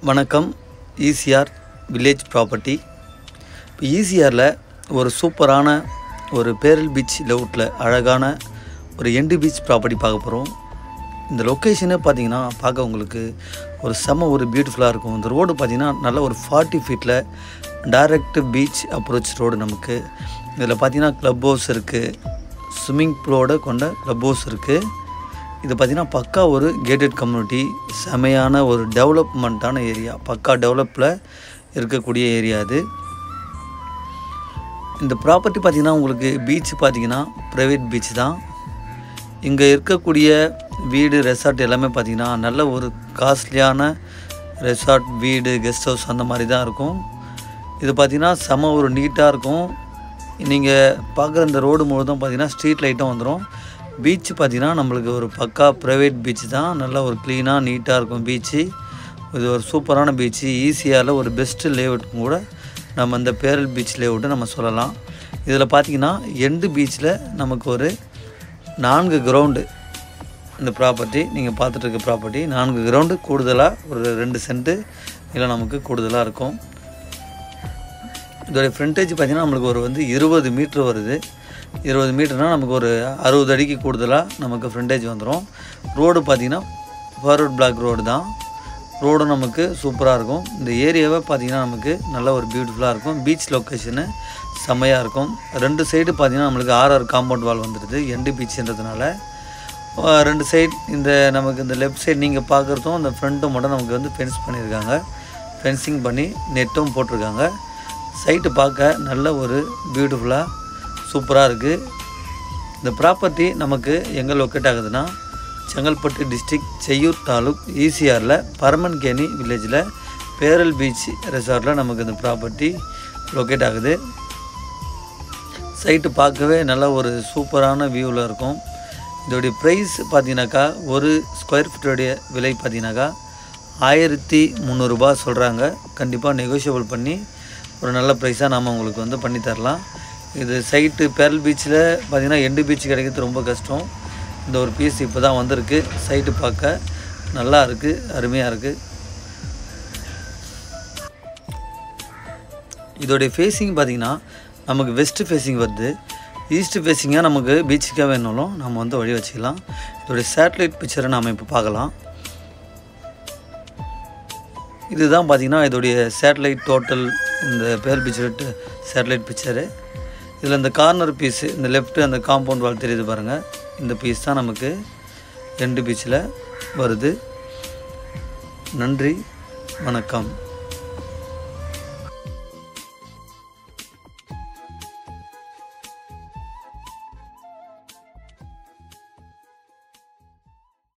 வணக்கம். ECR village property. இப்போ ஈசிஆரில் ஒரு சூப்பரான ஒரு பேரல் பீச் லேஅவுட்டில் அழகான ஒரு எண்டு பீச் ப்ராப்பர்ட்டி பார்க்க போகிறோம். இந்த லொக்கேஷனே பார்த்திங்கன்னா பார்க்க உங்களுக்கு ஒரு பியூட்டிஃபுல்லாக இருக்கும். இந்த ரோடு பார்த்திங்கன்னா நல்ல ஒரு 40 ஃபீட்டில் டைரக்ட் பீச் அப்ரோச் ரோடு. நமக்கு இதில் பார்த்திங்கன்னா க்ளப் ஹவுஸ் இருக்குது, ஸ்விம்மிங் பூலோடு கொண்ட க்ளப் ஹவுஸ் இருக்குது. இது பார்த்திங்கன்னா பக்கா ஒரு கேட்டட் கம்யூனிட்டி, செமையான ஒரு டெவலப்மெண்ட்டான ஏரியா, பக்கா டெவலப்பில் இருக்கக்கூடிய ஏரியா இது. இந்த ப்ராப்பர்ட்டி பார்த்திங்கன்னா உங்களுக்கு பீச் பார்த்திங்கன்னா ப்ரைவேட் பீச் தான். இங்கே இருக்கக்கூடிய வீடு ரெசார்ட் எல்லாமே பார்த்திங்கன்னா நல்ல ஒரு காஸ்ட்லியான ரெசார்ட், வீடு, கெஸ்ட் ஹவுஸ் அந்த மாதிரி தான் இருக்கும். இது பார்த்திங்கன்னா ஒரு நீட்டாக இருக்கும். நீங்கள் பார்க்குற இந்த ரோடு முழுதும் பார்த்திங்கன்னா ஸ்ட்ரீட் லைட்டும் வந்துடும். பீச் பார்த்திங்கன்னா நம்மளுக்கு ஒரு பக்கா ப்ரைவேட் பீச் தான். நல்லா ஒரு க்ளீனாக நீட்டாக இருக்கும் பீச்சு. இது ஒரு சூப்பரான பீச்சு. ஈசிஆரில் ஒரு பெஸ்ட்டு லேஅவுட்டும் கூட நம்ம இந்த பேரல் பீச் லேஅவுட்டை நம்ம சொல்லலாம். இதில் பார்த்திங்கன்னா எண்டு பீச்சில் நமக்கு ஒரு 4 கிரவுண்டு இந்த ப்ராப்பர்ட்டி நீங்கள் பார்த்துட்டு இருக்க ப்ராப்பர்ட்டி 4 கிரவுண்டு கூடுதலாக ஒரு 2 சென்ட்டு இல்லை நமக்கு கூடுதலாக இருக்கும். இதோடைய ஃப்ரண்டேஜ் பார்த்திங்கன்னா நம்மளுக்கு ஒரு 20 மீட்ரு வருது. 20 மீட்டர்னால் நமக்கு ஒரு 60 அடிக்கு கூடுதலாக நமக்கு ஃப்ரண்டேஜ் வந்துடும். ரோடு பார்த்திங்கன்னா ஃபார்வர்ட் பிளாக் ரோடு தான். ரோடும் நமக்கு சூப்பராக இருக்கும். இந்த ஏரியாவை பார்த்திங்கன்னா நமக்கு நல்ல ஒரு பியூட்டிஃபுல்லாக இருக்கும். பீச் லொக்கேஷனு செம்மையாக இருக்கும். 2 சைடு பார்த்திங்கன்னா நம்மளுக்கு 6 காம்பவுண்ட் வால் வந்துடுது. எண்டு பீச்சுன்றதுனால 2 சைடு நமக்கு இந்த லெஃப்ட் சைடு நீங்கள் பார்க்குறதும் இந்த ஃப்ரண்ட்டும் மட்டும் நமக்கு ஃபென்ஸ் பண்ணியிருக்காங்க. ஃபென்சிங் பண்ணி நெட்டும் போட்டிருக்காங்க. சைட்டு பார்க்க நல்ல ஒரு பியூட்டிஃபுல்லாக சூப்பராக இருக்குது. இந்த ப்ராப்பர்ட்டி நமக்கு எங்கே லொக்கேட் ஆகுதுன்னா செங்கல்பட்டு டிஸ்ட்ரிக்ட், செய்யூர் தாலுக், ஈசிஆரில் பரமன்கேணி வில்லேஜில் பேரல் பீச் ரெசார்ட்டில் நமக்கு இந்த ப்ராப்பர்ட்டி லொக்கேட் ஆகுது. சைட்டு பார்க்கவே நல்ல ஒரு சூப்பரான வியூவில் இருக்கும். இதோடைய ப்ரைஸ் பார்த்தீங்கன்னாக்கா ஒரு ஸ்கொயர் ஃபீட்டோடைய விலை பார்த்தீங்கன்னாக்கா 1300 ரூபாய் சொல்கிறாங்க. கண்டிப்பாக நெகோஷியபிள் பண்ணி ஒரு நல்ல ப்ரைஸாக நாம் உங்களுக்கு பண்ணி தரலாம். இது சைட்டு பேரல் பீச்சில் பார்த்திங்கன்னா எண்டு பீச் கிடைக்கிறது ரொம்ப கஷ்டம். இந்த ஒரு பீஸ் இப்போ தான் வந்திருக்கு. சைட்டு பார்க்க நல்லா இருக்குது, அருமையாக இருக்குது. இதோடைய ஃபேஸிங் பார்த்திங்கன்னா நமக்கு வெஸ்ட்டு ஃபேஸிங் வருது. ஈஸ்ட்டு ஃபேஸிங்காக நமக்கு பீச்சுக்காக வேணாலும் நம்ம வழி வச்சுக்கலாம். இதோடைய சேட்டலைட் பிக்சரை நாம் இப்போ பார்க்கலாம். இதுதான் பார்த்திங்கன்னா இதோடைய சேட்டலைட் டோட்டல் இந்த பேரல் பீச் சேட்டலைட் பிக்சரு. இதில் இந்த கார்னர் பீஸு, இந்த லெஃப்ட்டு அந்த காம்பவுண்ட் வால் தெரியுது பாருங்கள், இந்த பீஸ் தான் நமக்கு எண்டு பீச்சில் வருது. நன்றி, வணக்கம்.